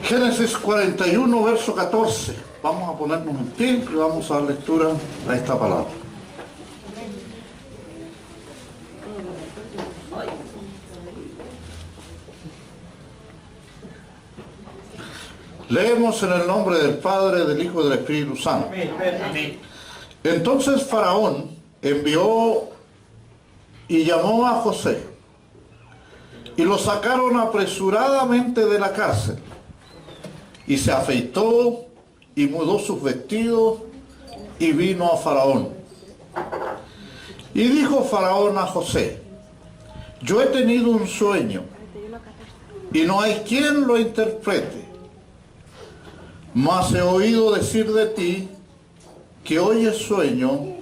Génesis 41, verso 14. Vamos a ponernos en pie y vamos a dar lectura a esta palabra. Leemos en el nombre del Padre, del Hijo y del Espíritu Santo. Amén. Entonces Faraón envió y llamó a José, y lo sacaron apresuradamente de la cárcel, y se afeitó y mudó sus vestidos y vino a Faraón. Y dijo Faraón a José: yo he tenido un sueño y no hay quien lo interprete, mas he oído decir de ti que oyes sueño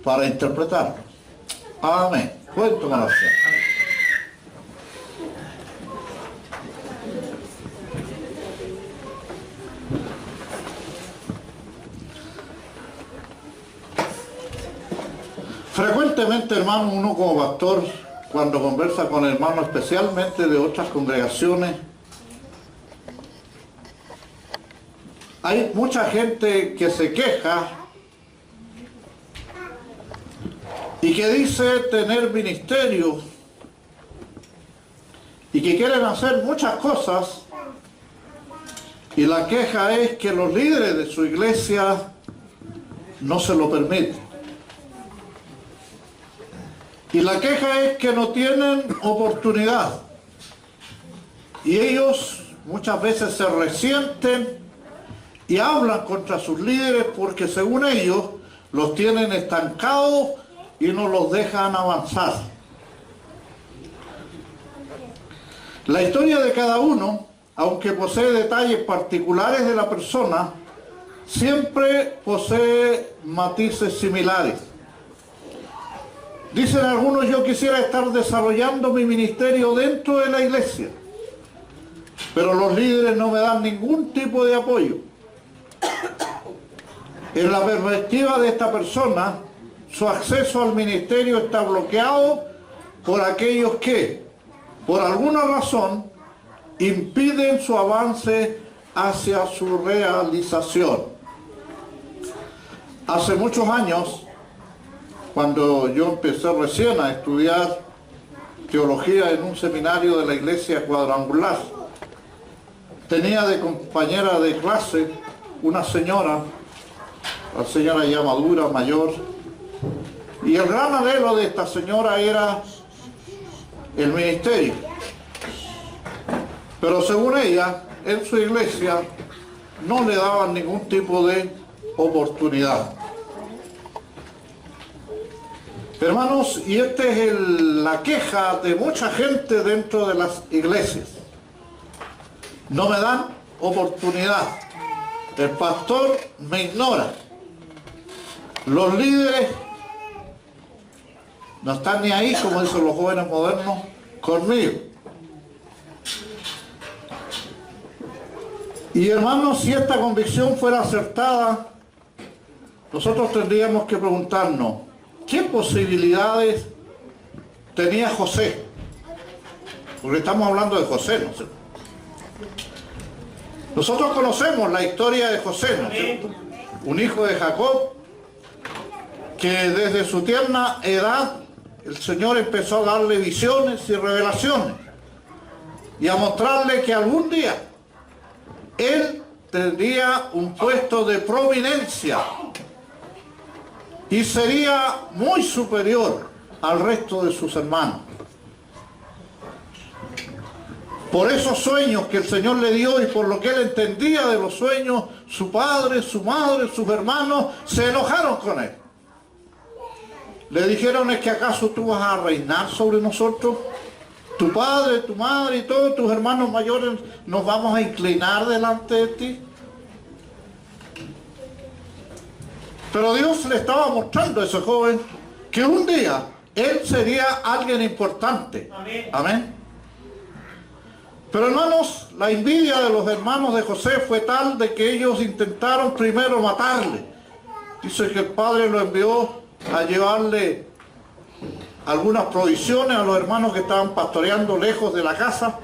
para interpretarlo. Amén. Cuento con la oración. Frecuentemente, hermano, uno como pastor, cuando conversa con hermanos, especialmente de otras congregaciones, hay mucha gente que se queja y que dice tener ministerio y que quieren hacer muchas cosas, y la queja es que los líderes de su iglesia no se lo permiten. Y la queja es que no tienen oportunidad. Y ellos muchas veces se resienten y hablan contra sus líderes porque según ellos los tienen estancados y no los dejan avanzar. La historia de cada uno, aunque posee detalles particulares de la persona, siempre posee matices similares. Dicen algunos: yo quisiera estar desarrollando mi ministerio dentro de la iglesia, pero los líderes no me dan ningún tipo de apoyo. En la perspectiva de esta persona, su acceso al ministerio está bloqueado por aquellos que, por alguna razón, impiden su avance hacia su realización. Hace muchos años, cuando yo empecé recién a estudiar teología en un seminario de la iglesia cuadrangular, tenía de compañera de clase una señora, la señora ya madura, mayor, y el gran anhelo de esta señora era el ministerio. Pero según ella, en su iglesia no le daban ningún tipo de oportunidad. Hermanos, y esta es la queja de mucha gente dentro de las iglesias. No me dan oportunidad. El pastor me ignora. Los líderes no están ni ahí, como dicen los jóvenes modernos, conmigo. Y hermanos, si esta convicción fuera acertada, nosotros tendríamos que preguntarnos: ¿qué posibilidades tenía José? Porque estamos hablando de José, ¿no es cierto? Nosotros conocemos la historia de José, ¿no es cierto? Un hijo de Jacob, que desde su tierna edad el Señor empezó a darle visiones y revelaciones y a mostrarle que algún día él tendría un puesto de prominencia y sería muy superior al resto de sus hermanos. Por esos sueños que el Señor le dio y por lo que él entendía de los sueños, su padre, su madre, sus hermanos se enojaron con él. Le dijeron: ¿es que acaso tú vas a reinar sobre nosotros? Tu padre, tu madre y todos tus hermanos mayores nos vamos a inclinar delante de ti. Pero Dios le estaba mostrando a ese joven que un día él sería alguien importante. Amén. Amén. Pero hermanos, la envidia de los hermanos de José fue tal de que ellos intentaron primero matarle. Dice que el padre lo envió a llevarle algunas provisiones a los hermanos que estaban pastoreando lejos de la casa.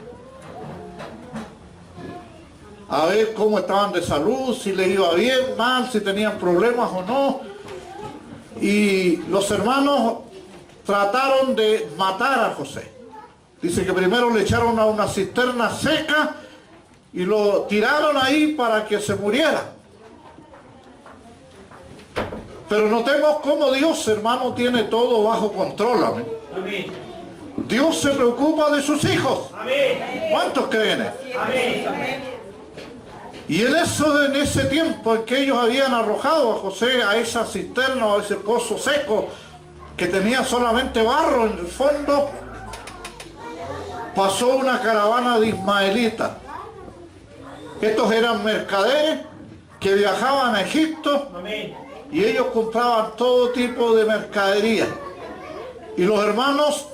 a ver cómo estaban de salud, si les iba bien, mal, si tenían problemas o no. Y los hermanos trataron de matar a José. Dice que primero le echaron a una cisterna seca y lo tiraron ahí para que se muriera. Pero notemos cómo Dios, hermano, tiene todo bajo control. Amén. Amén. Dios se preocupa de sus hijos. Amén. ¿Cuántos creen? Amén. Y en ese tiempo en que ellos habían arrojado a José a esa cisterna o a ese pozo seco que tenía solamente barro en el fondo, pasó una caravana de ismaelitas. Estos eran mercaderes que viajaban a Egipto. Amén. Y ellos compraban todo tipo de mercadería. Y los hermanos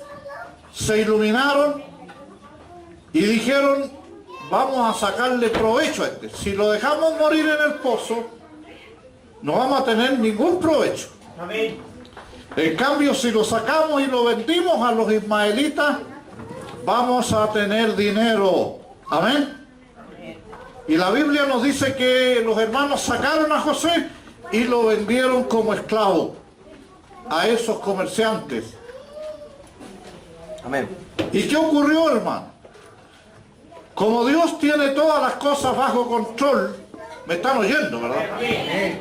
se iluminaron y dijeron, vamos a sacarle provecho a este. Si lo dejamos morir en el pozo, no vamos a tener ningún provecho. Amén. En cambio, si lo sacamos y lo vendimos a los ismaelitas, vamos a tener dinero. Amén. Y la Biblia nos dice que los hermanos sacaron a José y lo vendieron como esclavo a esos comerciantes. Amén. ¿Y qué ocurrió, hermano? Como Dios tiene todas las cosas bajo control, me están oyendo, ¿verdad? Amén.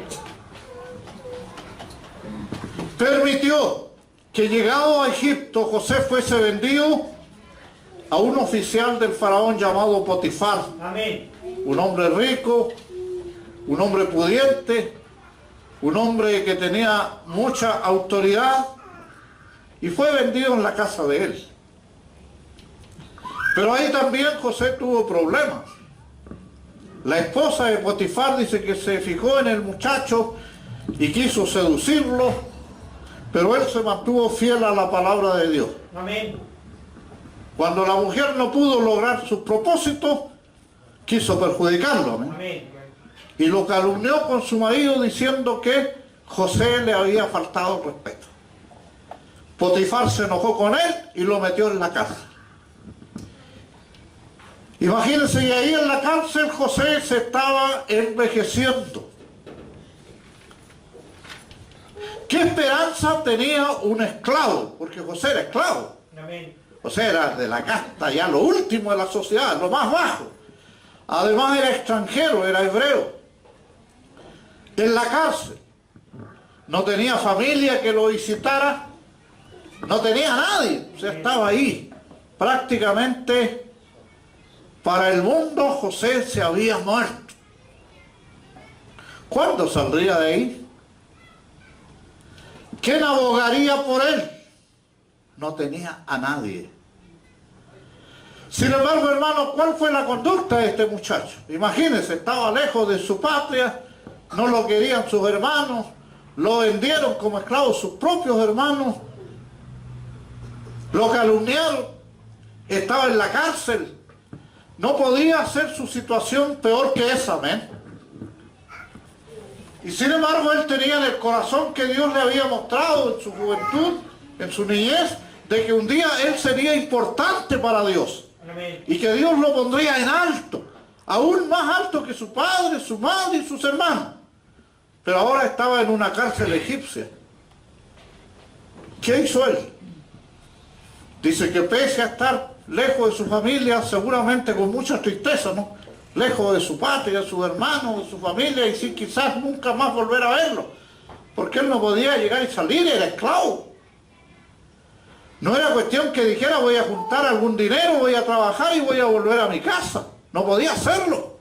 Permitió que llegado a Egipto, José fuese vendido a un oficial del faraón llamado Potifar. Amén. Un hombre rico, un hombre pudiente, un hombre que tenía mucha autoridad, y fue vendido en la casa de él. Pero ahí también José tuvo problemas. La esposa de Potifar dice que se fijó en el muchacho y quiso seducirlo, pero él se mantuvo fiel a la palabra de Dios. Amén. Cuando la mujer no pudo lograr sus propósitos, quiso perjudicarlo. Amén. Amén. Y lo calumnió con su marido diciendo que José le había faltado respeto. Potifar se enojó con él y lo metió en la cárcel. Imagínense, y ahí en la cárcel José se estaba envejeciendo. ¿Qué esperanza tenía un esclavo? Porque José era esclavo. Amén. José era de la casta, ya lo último de la sociedad, lo más bajo. Además era extranjero, era hebreo. En la cárcel. No tenía familia que lo visitara. No tenía nadie. O sea, estaba ahí. Prácticamente para el mundo José se había muerto. ¿Cuándo saldría de ahí? ¿Quién abogaría por él? No tenía a nadie. Sin embargo, hermano, ¿cuál fue la conducta de este muchacho? Imagínense, estaba lejos de su patria, no lo querían sus hermanos, lo vendieron como esclavo sus propios hermanos, lo calumniaron, estaba en la cárcel, no podía hacer su situación peor que esa, amén. Y sin embargo, él tenía en el corazón que Dios le había mostrado en su juventud, en su niñez, de que un día él sería importante para Dios. Amén. Y que Dios lo pondría en alto, aún más alto que su padre, su madre y sus hermanos. Pero ahora estaba en una cárcel egipcia. ¿Qué hizo él? Dice que pese a estar lejos de su familia, seguramente con mucha tristeza, ¿no? Lejos de su patria, de sus hermanos, de su familia, y sin quizás nunca más volver a verlo. Porque él no podía llegar y salir, era esclavo. No era cuestión que dijera voy a juntar algún dinero, voy a trabajar y voy a volver a mi casa. No podía hacerlo.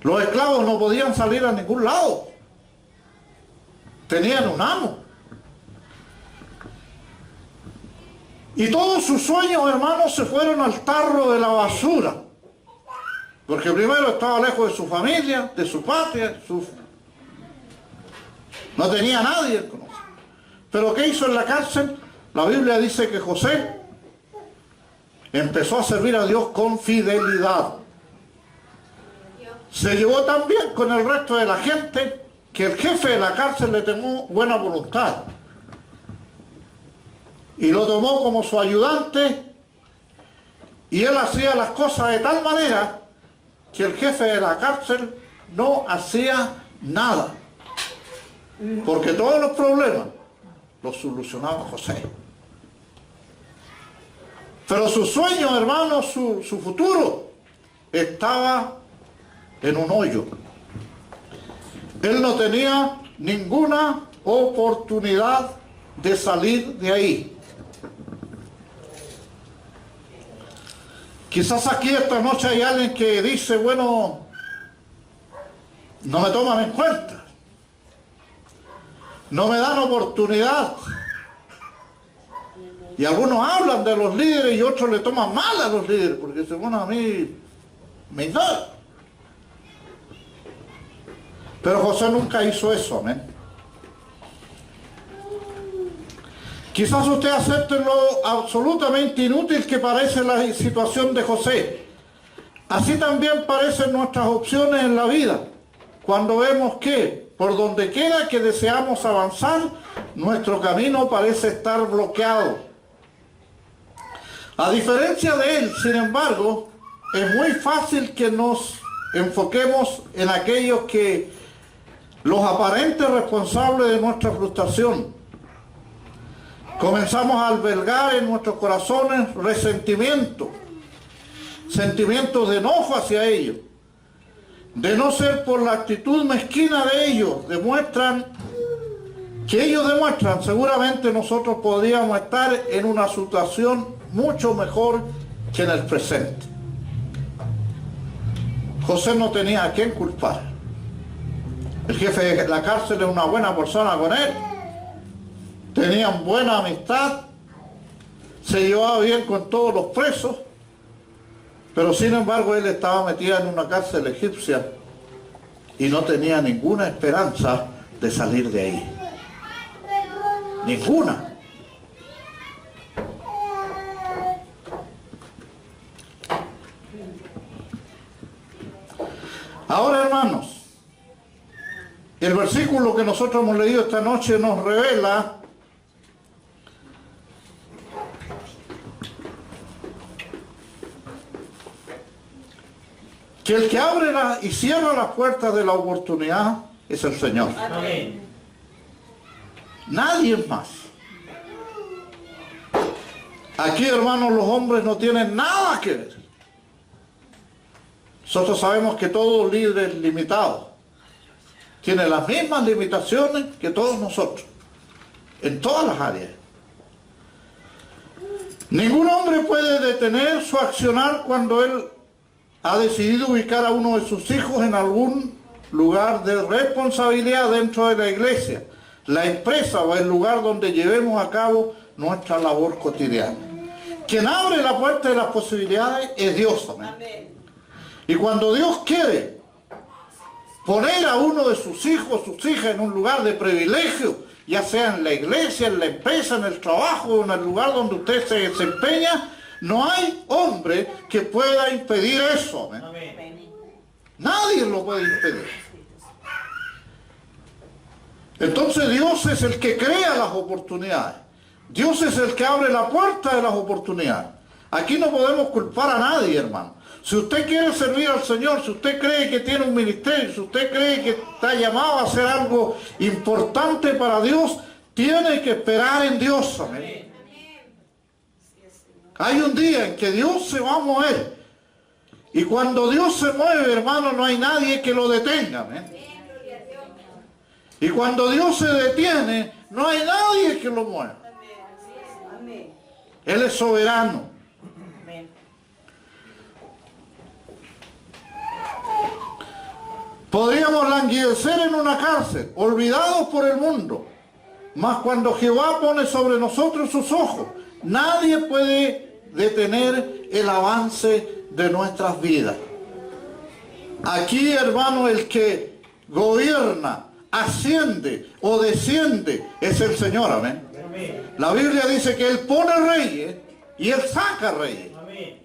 Los esclavos no podían salir a ningún lado. Tenían un amo. Y todos sus sueños, hermanos, se fueron al tarro de la basura. Porque primero estaba lejos de su familia, de su patria, no tenía a nadie. Pero ¿qué hizo en la cárcel? La Biblia dice que José empezó a servir a Dios con fidelidad. Se llevó tan bien con el resto de la gente que el jefe de la cárcel le tomó buena voluntad. Y lo tomó como su ayudante Y él hacía las cosas de tal manera que el jefe de la cárcel no hacía nada. Porque todos los problemas los solucionaba José. Pero su sueño, hermano, su futuro, estaba en un hoyo. Él no tenía ninguna oportunidad de salir de ahí. Quizás aquí esta noche hay alguien que dice, bueno, no me toman en cuenta, no me dan oportunidad. Y algunos hablan de los líderes y otros le toman mal a los líderes, porque dicen, bueno, a mí me da. Pero José nunca hizo eso, amén. Quizás usted acepte lo absolutamente inútil que parece la situación de José. Así también parecen nuestras opciones en la vida, cuando vemos que, por donde quiera que deseamos avanzar, nuestro camino parece estar bloqueado. A diferencia de él, sin embargo, es muy fácil que nos enfoquemos en aquellos que los aparentes responsables de nuestra frustración. Comenzamos a albergar en nuestros corazones resentimiento, sentimientos de enojo hacia ellos. De no ser por la actitud mezquina de ellos, demuestran, seguramente nosotros podríamos estar en una situación mucho mejor que en el presente. José no tenía a quién culpar. El jefe de la cárcel era una buena persona con él. Tenían buena amistad, se llevaba bien con todos los presos, pero sin embargo él estaba metido en una cárcel egipcia y no tenía ninguna esperanza de salir de ahí. Ninguna. Ahora, hermanos, el versículo que nosotros hemos leído esta noche nos revela que el que abre y cierra las puertas de la oportunidad es el Señor. Amén. Nadie más. Aquí, hermanos, los hombres no tienen nada que ver. Nosotros sabemos que todo líder es limitado. Tiene las mismas limitaciones que todos nosotros, en todas las áreas. Ningún hombre puede detener su accionar cuando él ha decidido ubicar a uno de sus hijos en algún lugar de responsabilidad dentro de la iglesia, la empresa o el lugar donde llevemos a cabo nuestra labor cotidiana. Quien abre la puerta de las posibilidades es Dios. Amén. Y cuando Dios quiere poner a uno de sus hijos, sus hijas en un lugar de privilegio, ya sea en la iglesia, en la empresa, en el trabajo, en el lugar donde usted se desempeña, no hay hombre que pueda impedir eso. Amén. Nadie lo puede impedir. Entonces Dios es el que crea las oportunidades. Dios es el que abre la puerta de las oportunidades. Aquí no podemos culpar a nadie, hermano. Si usted quiere servir al Señor, si usted cree que tiene un ministerio, si usted cree que está llamado a hacer algo importante para Dios, tiene que esperar en Dios. Amén. Hay un día en que Dios se va a mover. Y cuando Dios se mueve, hermano, no hay nadie que lo detenga. Amén. Y cuando Dios se detiene, no hay nadie que lo mueva. Él es soberano. Podríamos languidecer en una cárcel, olvidados por el mundo. Mas cuando Jehová pone sobre nosotros sus ojos, nadie puede detener el avance de nuestras vidas. Aquí, hermano, el que gobierna, asciende o desciende es el Señor. Amén. Amén. La Biblia dice que Él pone reyes y Él saca reyes. Amén.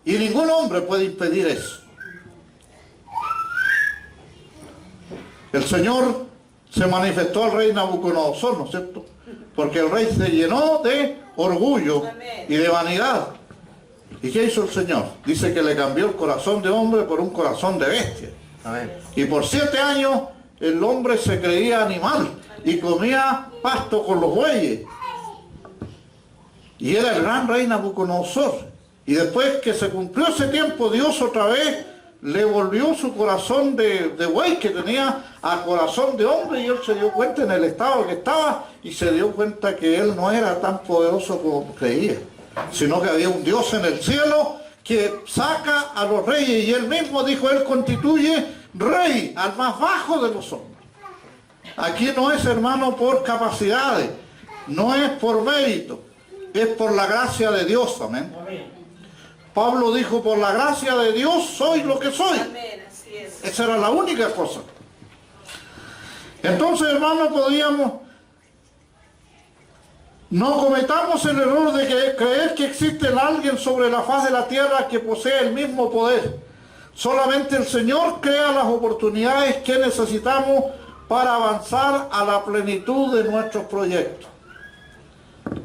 Y ningún hombre puede impedir eso. El Señor se manifestó al rey Nabucodonosor, ¿no es cierto? Porque el rey se llenó de orgullo y de vanidad. ¿Y qué hizo el Señor? Dice que le cambió el corazón de hombre por un corazón de bestia. Amén. Y por 7 años el hombre se creía animal y comía pasto con los bueyes. Y era el gran rey Nabucodonosor. Y después que se cumplió ese tiempo, Dios otra vez le volvió su corazón de buey que tenía a corazón de hombre, y él se dio cuenta en el estado que estaba, y se dio cuenta que él no era tan poderoso como creía, sino que había un Dios en el cielo que saca a los reyes, y él mismo dijo, él constituye rey al más bajo de los hombres. Aquí no es, hermano, por capacidades, no es por mérito, es por la gracia de Dios. Amén. Pablo dijo, por la gracia de Dios soy lo que soy. Amén, así es. Esa era la única cosa. Entonces, hermano, no cometamos el error de creer que existe alguien sobre la faz de la tierra que posee el mismo poder. Solamente el Señor crea las oportunidades que necesitamos para avanzar a la plenitud de nuestros proyectos.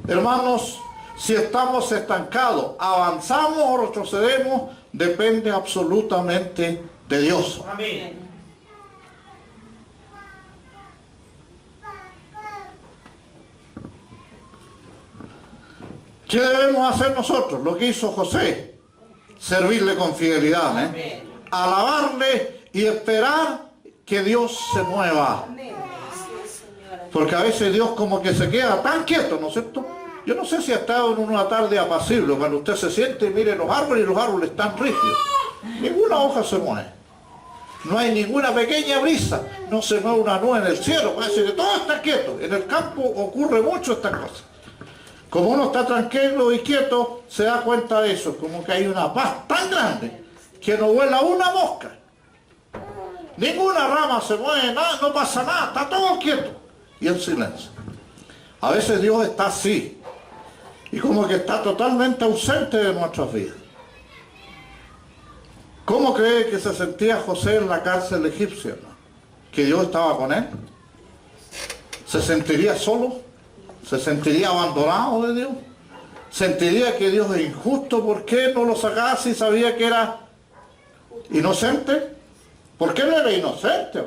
Hermanos, si estamos estancados, avanzamos o retrocedemos, depende absolutamente de Dios. Amén. ¿Qué debemos hacer nosotros? Lo que hizo José, servirle con fidelidad, alabarle y esperar que Dios se mueva. Amén. Así es, Señora. Porque a veces Dios como que se queda tan quieto, ¿no es cierto? Yo no sé si ha estado en una tarde apacible, cuando usted se siente y mire los árboles, y los árboles están rígidos. Ninguna hoja se mueve. No hay ninguna pequeña brisa. No se mueve una nube en el cielo. Parece que todo está quieto. En el campo ocurre mucho estas cosas. Como uno está tranquilo y quieto, se da cuenta de eso. Como que hay una paz tan grande que no vuela una mosca. Ninguna rama se mueve, nada, no pasa nada. Está todo quieto y en silencio. A veces Dios está así. Y como que está totalmente ausente de nuestras vidas. ¿Cómo cree que se sentía José en la cárcel egipcia, hermano? ¿Que Dios estaba con él? ¿Se sentiría solo? ¿Se sentiría abandonado de Dios? ¿Sentiría que Dios es injusto? ¿Por qué no lo sacaba si sabía que era inocente? ¿Por qué no era inocente?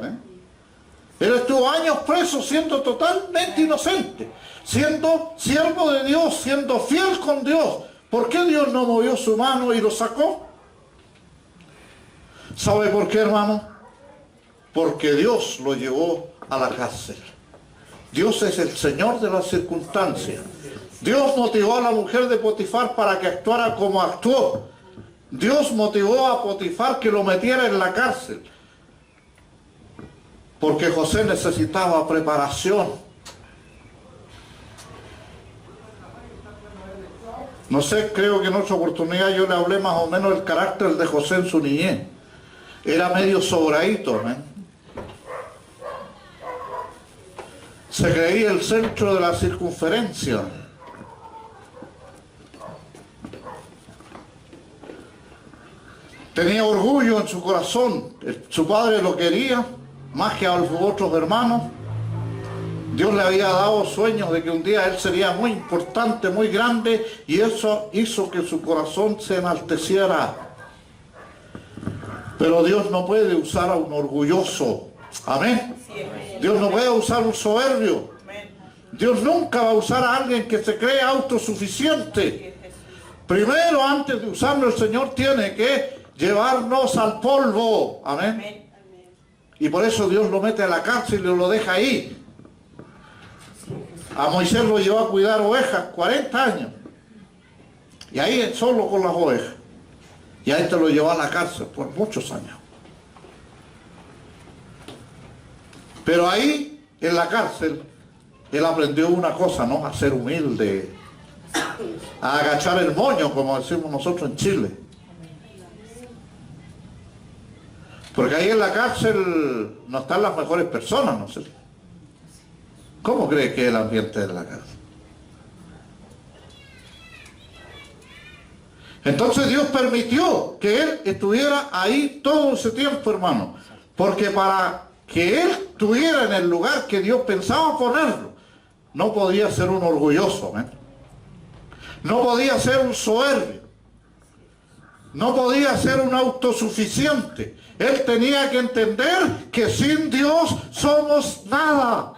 Él estuvo años preso siendo totalmente inocente, siendo siervo de Dios, siendo fiel con Dios. ¿Por qué Dios no movió su mano y lo sacó? ¿Sabe por qué, hermano? Porque Dios lo llevó a la cárcel. Dios es el Señor de las circunstancias. Dios motivó a la mujer de Potifar para que actuara como actuó. Dios motivó a Potifar que lo metiera en la cárcel. Porque José necesitaba preparación. No sé, creo que en otra oportunidad yo le hablé más o menos del carácter de José en su niñez. Era medio sobradito, Se creía el centro de la circunferencia. Tenía orgullo en su corazón. Su padre lo quería más que a los otros hermanos. Dios le había dado sueños de que un día él sería muy importante, muy grande, y eso hizo que su corazón se enalteciera. Pero Dios no puede usar a un orgulloso. Amén. Dios no puede usar un soberbio. Dios nunca va a usar a alguien que se cree autosuficiente. Primero, antes de usarlo, el Señor tiene que llevarnos al polvo. Amén. Y por eso Dios lo mete a la cárcel y lo deja ahí. A Moisés lo llevó a cuidar ovejas 40 años. Y ahí solo con las ovejas. Y a este lo llevó a la cárcel por muchos años. Pero ahí, en la cárcel, él aprendió una cosa, ¿no? A ser humilde, a agachar el moño, como decimos nosotros en Chile. Porque ahí en la cárcel no están las mejores personas, ¿no sé? ¿Cómo cree que es el ambiente de la cárcel? Entonces Dios permitió que él estuviera ahí todo ese tiempo, hermano. Porque para que él estuviera en el lugar que Dios pensaba ponerlo, no podía ser un orgulloso, no podía ser un soberbio. No podía ser un autosuficiente. Él tenía que entender que sin Dios somos nada.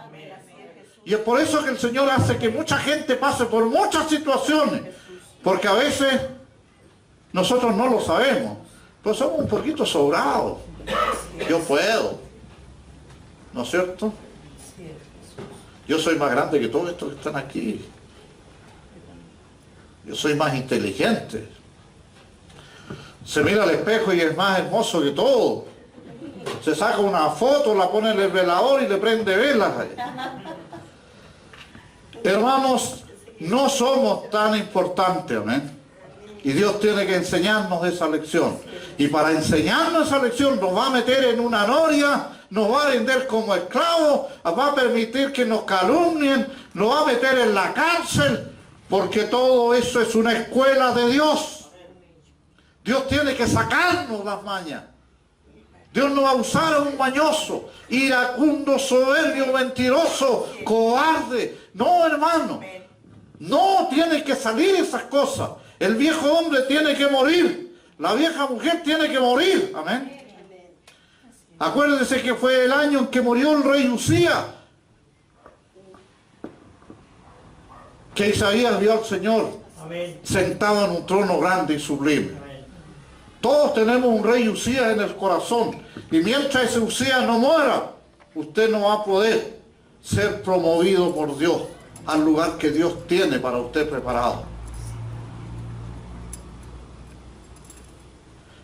Y es por eso que el Señor hace que mucha gente pase por muchas situaciones. Porque a veces nosotros no lo sabemos. Pues somos un poquito sobrados. Yo puedo. ¿No es cierto? Yo soy más grande que todos estos que están aquí. Yo soy más inteligente. Se mira al espejo y es más hermoso que todo. Se saca una foto, la pone en el velador y le prende velas. Hermanos, no somos tan importantes, ¿amén? Y Dios tiene que enseñarnos esa lección. Y para enseñarnos esa lección nos va a meter en una noria, nos va a vender como esclavos, va a permitir que nos calumnien, nos va a meter en la cárcel, porque todo eso es una escuela de Dios. Dios tiene que sacarnos las mañas. Dios no va a usar a un mañoso, iracundo, soberbio, mentiroso, cobarde. No, hermano. No, tiene que salir esas cosas. El viejo hombre tiene que morir. La vieja mujer tiene que morir. Amén. Acuérdense que fue el año en que murió el rey Usías, que Isaías vio al Señor sentado en un trono grande y sublime. Todos tenemos un rey Usías en el corazón. Y mientras ese Usías no muera, usted no va a poder ser promovido por Dios al lugar que Dios tiene para usted preparado.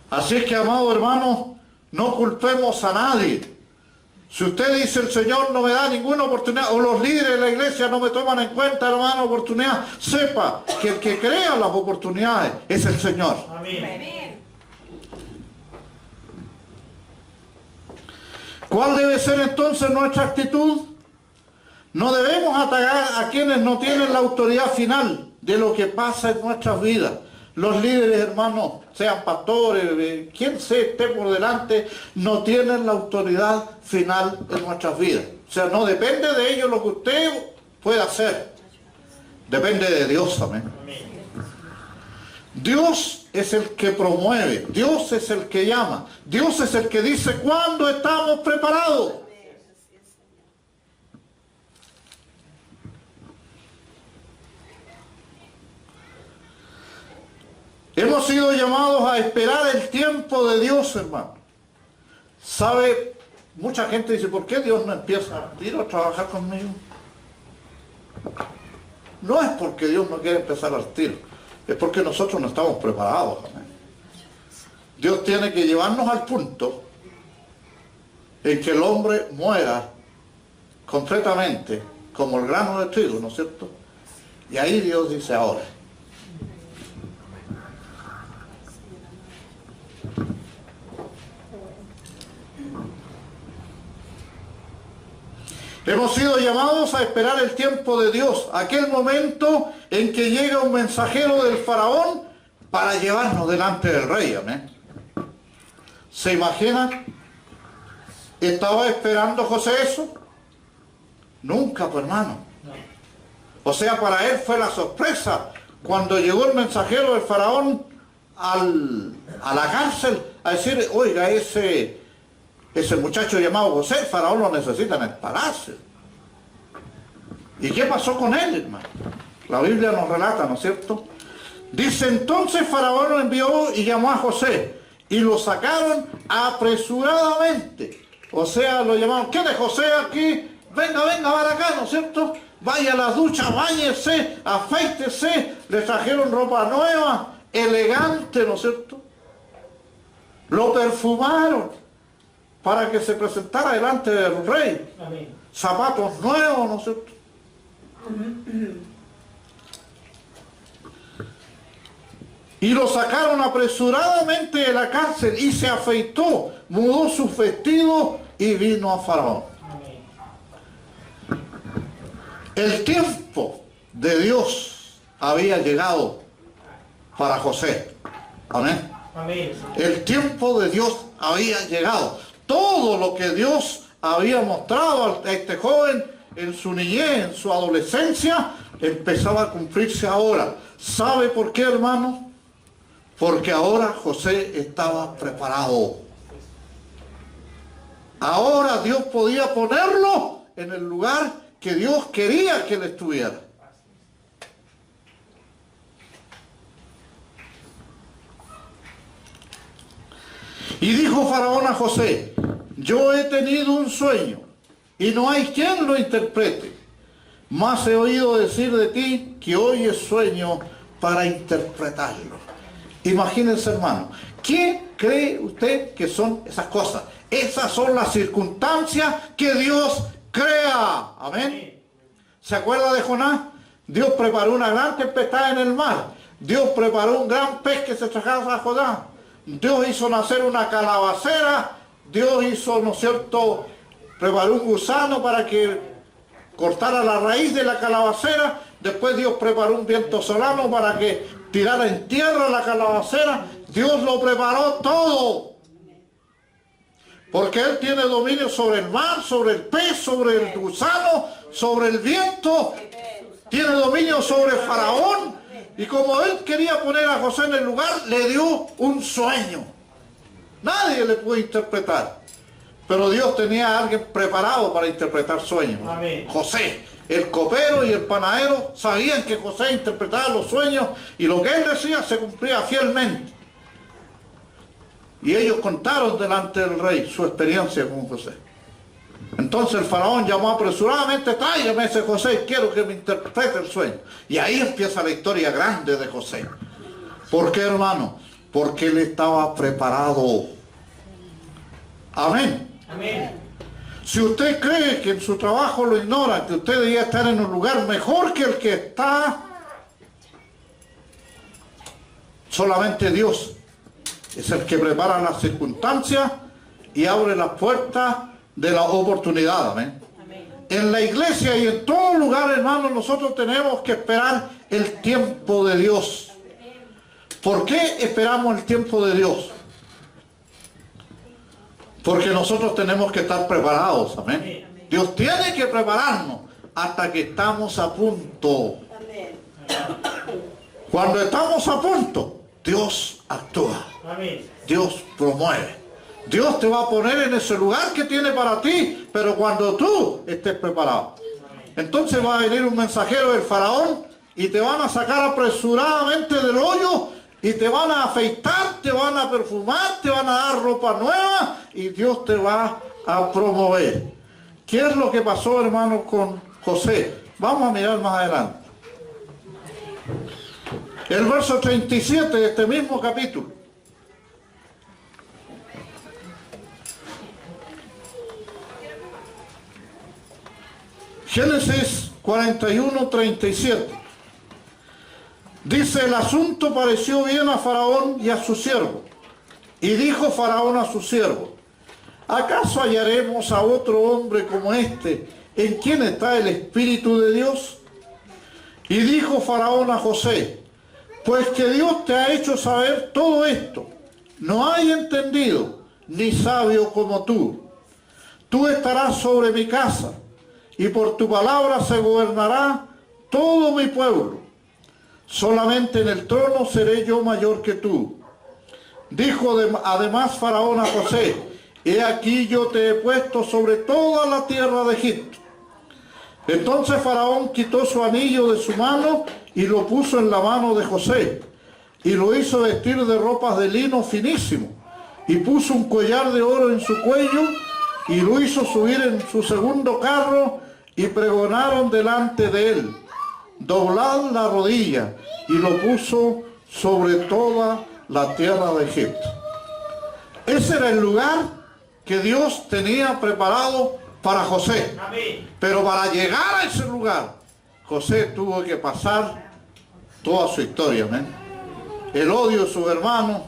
Así es que, amado hermano, no culpemos a nadie. Si usted dice, el Señor no me da ninguna oportunidad, o los líderes de la iglesia no me toman en cuenta, hermano, oportunidad, sepa que el que crea las oportunidades es el Señor. Amén. ¿Cuál debe ser entonces nuestra actitud? No debemos atacar a quienes no tienen la autoridad final de lo que pasa en nuestras vidas. Los líderes, hermanos, sean pastores, quien se esté por delante, no tienen la autoridad final en nuestras vidas. O sea, no depende de ellos lo que usted pueda hacer. Depende de Dios, amén. Dios es el que promueve, Dios es el que llama, Dios es el que dice cuándo estamos preparados. Hemos sido llamados a esperar el tiempo de Dios, hermano. ¿Sabe? Mucha gente dice, ¿por qué Dios no empieza a ir a trabajar conmigo? No es porque Dios no quiere empezar al tiro, es porque nosotros no estamos preparados. Amén. Dios tiene que llevarnos al punto en que el hombre muera completamente, como el grano de trigo, ¿no es cierto? Y ahí Dios dice ahora. Hemos sido llamados a esperar el tiempo de Dios, aquel momento en que llega un mensajero del faraón para llevarnos delante del rey. Amén. ¿Se imaginan? ¿Estaba esperando José eso? Nunca, pues, hermano. O sea, para él fue la sorpresa cuando llegó el mensajero del faraón a la cárcel a decir, oiga, ese muchacho llamado José, el faraón lo necesita en el palacio. ¿Y qué pasó con él, hermano? La Biblia nos relata, ¿no es cierto? Dice, entonces faraón lo envió y llamó a José, y lo sacaron apresuradamente. O sea, lo llamaron, ¿qué de José aquí? Venga, para acá, ¿no es cierto? Vaya a la ducha, báñese, afeítese, le trajeron ropa nueva, elegante, ¿no es cierto? Lo perfumaron para que se presentara delante del rey. Amén. Zapatos nuevos, ¿no es cierto? Y lo sacaron apresuradamente de la cárcel y se afeitó, mudó sus vestidos y vino a Faraón. El tiempo de Dios había llegado para José. Amén. El tiempo de Dios había llegado. Todo lo que Dios había mostrado a este joven en su niñez, en su adolescencia, empezaba a cumplirse ahora. ¿Sabe por qué, hermano? Porque ahora José estaba preparado. Ahora Dios podía ponerlo en el lugar que Dios quería que él estuviera. Y dijo Faraón a José: yo he tenido un sueño y no hay quien lo interprete. Mas he oído decir de ti que hoy es sueño para interpretarlo. Imagínense, hermano, ¿qué cree usted que son esas cosas? Esas son las circunstancias que Dios crea. Amén. ¿Se acuerda de Jonás? Dios preparó una gran tempestad en el mar. Dios preparó un gran pez que se tragaba a Jonás. Dios hizo nacer una calabacera. Dios hizo, ¿no es cierto?, preparó un gusano para que cortara la raíz de la calabacera. Después Dios preparó un viento solano para que tirara en tierra la calabacera. Dios lo preparó todo. Porque Él tiene dominio sobre el mar, sobre el pez, sobre el gusano, sobre el viento. Tiene dominio sobre Faraón. Y como Él quería poner a José en el lugar, le dio un sueño. Nadie le pudo interpretar. Pero Dios tenía a alguien preparado para interpretar sueños. Amén. José, el copero y el panadero sabían que José interpretaba los sueños y lo que él decía se cumplía fielmente. Y ellos contaron delante del rey su experiencia con José. Entonces el faraón llamó apresuradamente: tráigame ese José, quiero que me interprete el sueño. Y ahí empieza la historia grande de José. ¿Por qué, hermano? Porque él estaba preparado. Amén. Amén. Si usted cree que en su trabajo lo ignora, que usted debería estar en un lugar mejor que el que está, solamente Dios es el que prepara las circunstancias y abre las puertas de la oportunidad. Amén. Amén. En la iglesia y en todo lugar, hermanos, nosotros tenemos que esperar el tiempo de Dios. ¿Por qué esperamos el tiempo de Dios? Porque nosotros tenemos que estar preparados. Amén. Dios tiene que prepararnos hasta que estamos a punto. Cuando estamos a punto, Dios actúa. Dios promueve. Dios te va a poner en ese lugar que tiene para ti, pero cuando tú estés preparado. Entonces va a venir un mensajero del faraón y te van a sacar apresuradamente del hoyo y te van a afeitar, te van a perfumar, te van a dar ropa nueva y Dios te va a promover. ¿Qué es lo que pasó, hermanos, con José? Vamos a mirar más adelante. El verso 37 de este mismo capítulo. Génesis 41, 37. Dice: el asunto pareció bien a Faraón y a su siervo. Y dijo Faraón a su siervo: ¿acaso hallaremos a otro hombre como este, en quien está el Espíritu de Dios? Y dijo Faraón a José: pues que Dios te ha hecho saber todo esto, no hay entendido ni sabio como tú. Tú estarás sobre mi casa, y por tu palabra se gobernará todo mi pueblo. Solamente en el trono seré yo mayor que tú. Dijo además Faraón a José: he aquí yo te he puesto sobre toda la tierra de Egipto. Entonces Faraón quitó su anillo de su mano y lo puso en la mano de José, y lo hizo vestir de ropas de lino finísimo, y puso un collar de oro en su cuello, y lo hizo subir en su segundo carro, y pregonaron delante de él: doblad la rodilla, y lo puso sobre toda la tierra de Egipto. Ese era el lugar que Dios tenía preparado para José. Pero para llegar a ese lugar, José tuvo que pasar toda su historia. ¿Amén? El odio de sus hermanos,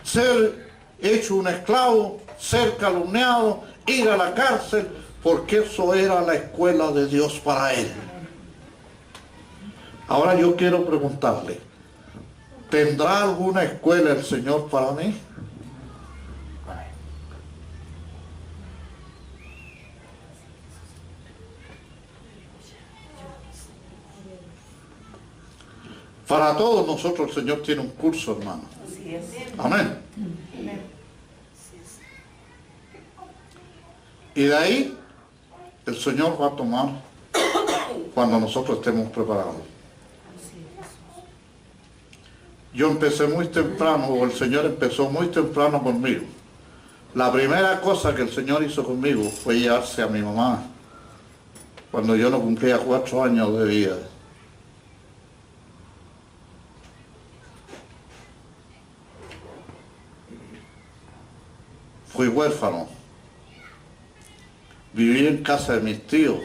ser hecho un esclavo, ser calumniado, ir a la cárcel, porque eso era la escuela de Dios para él. Ahora yo quiero preguntarle: ¿tendrá alguna escuela el Señor para mí? Para todos nosotros el Señor tiene un curso, hermano. Así es. Amén. Amén. Y de ahí el Señor va a tomar cuando nosotros estemos preparados. Yo empecé muy temprano, o el Señor empezó muy temprano conmigo. La primera cosa que el Señor hizo conmigo fue llevarse a mi mamá cuando yo no cumplía 4 años de vida. Fui huérfano. Viví en casa de mis tíos.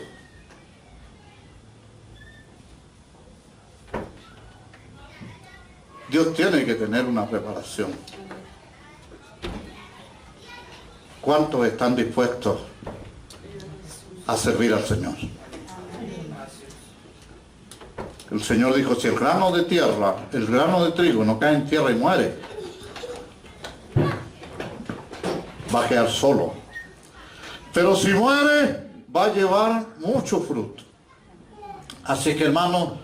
Dios tiene que tener una preparación. ¿Cuántos están dispuestos a servir al Señor? El Señor dijo, si el grano de tierra, el grano de trigo no cae en tierra y muere, va a quedar solo. Pero si muere, va a llevar mucho fruto. Así que, hermano,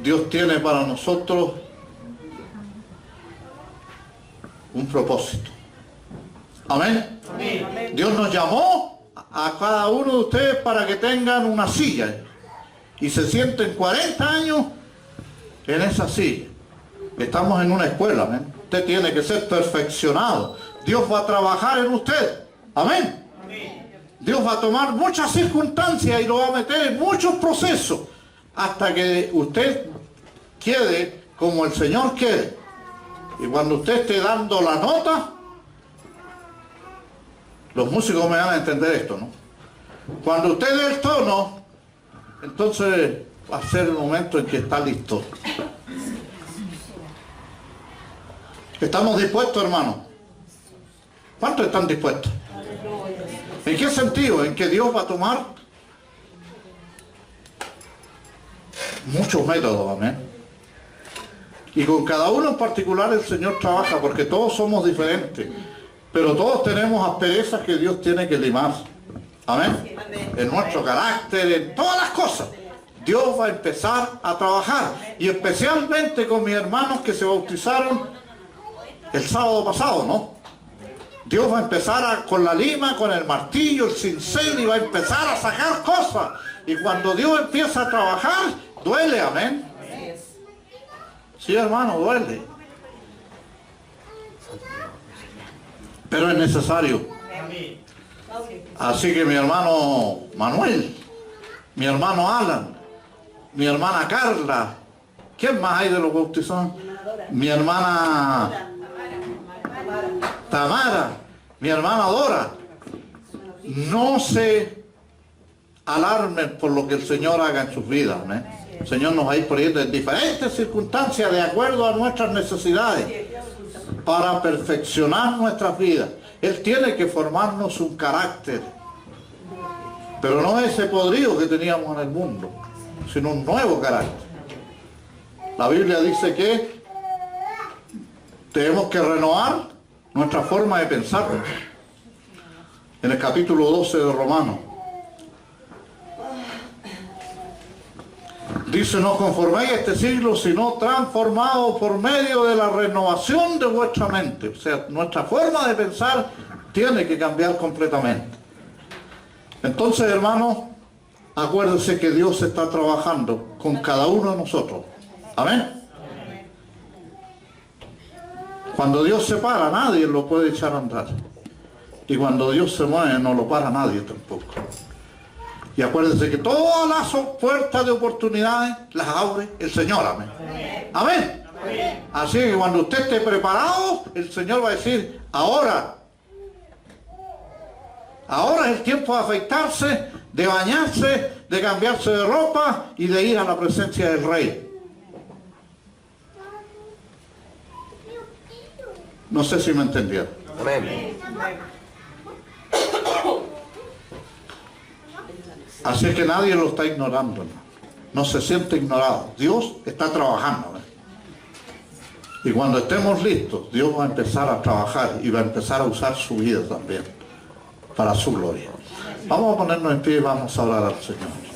Dios tiene para nosotros un propósito. Amén. Amén. Dios nos llamó a cada uno de ustedes para que tengan una silla y se sienten 40 años en esa silla. Estamos en una escuela, amén. Usted tiene que ser perfeccionado. Dios va a trabajar en usted. Amén. Dios va a tomar muchas circunstancias y lo va a meter en muchos procesos hasta que usted quede como el Señor quiere. Y cuando usted esté dando la nota, los músicos me van a entender esto, ¿no? Cuando usted dé el tono, entonces va a ser el momento en que está listo. ¿Estamos dispuestos, hermano? ¿Cuántos están dispuestos? ¿En qué sentido? En que Dios va a tomar muchos métodos, amén. Y con cada uno en particular el Señor trabaja, porque todos somos diferentes, pero todos tenemos asperezas que Dios tiene que limar. Amén. En nuestro carácter, en todas las cosas. Dios va a empezar a trabajar. Y especialmente con mis hermanos que se bautizaron el sábado pasado, ¿no? Dios va a empezar con la lima, con el martillo, el cincel, y va a empezar a sacar cosas. Y cuando Dios empieza a trabajar, duele, amén. Sí, hermano, duele. Pero es necesario. Así que mi hermano Manuel, mi hermano Alan, mi hermana Carla, ¿quién más hay de los bautizados? Mi hermana Tamara, mi hermana Dora. No se alarmen por lo que el Señor haga en sus vidas, ¿eh? El Señor nos va a ir poniendo en diferentes circunstancias de acuerdo a nuestras necesidades para perfeccionar nuestras vidas. Él tiene que formarnos un carácter, pero no ese podrido que teníamos en el mundo, sino un nuevo carácter. La Biblia dice que tenemos que renovar nuestra forma de pensar. En el capítulo 12 de Romanos dice, no conforméis a este siglo, sino transformados por medio de la renovación de vuestra mente. O sea, nuestra forma de pensar tiene que cambiar completamente. Entonces, hermanos, acuérdense que Dios está trabajando con cada uno de nosotros. Amén. Cuando Dios se para, nadie lo puede echar a andar. Y cuando Dios se mueve, no lo para nadie tampoco. Y acuérdense que todas las puertas de oportunidades las abre el Señor. Amén. Amén. Así que cuando usted esté preparado, el Señor va a decir, ahora es el tiempo de afeitarse, de bañarse, de cambiarse de ropa y de ir a la presencia del Rey. No sé si me entendieron. Amén. Así que nadie lo está ignorando, ¿no? No se siente ignorado. Dios está trabajando, ¿no? Y cuando estemos listos, Dios va a empezar a trabajar y va a empezar a usar su vida también para su gloria. Vamos a ponernos en pie y vamos a orar al Señor.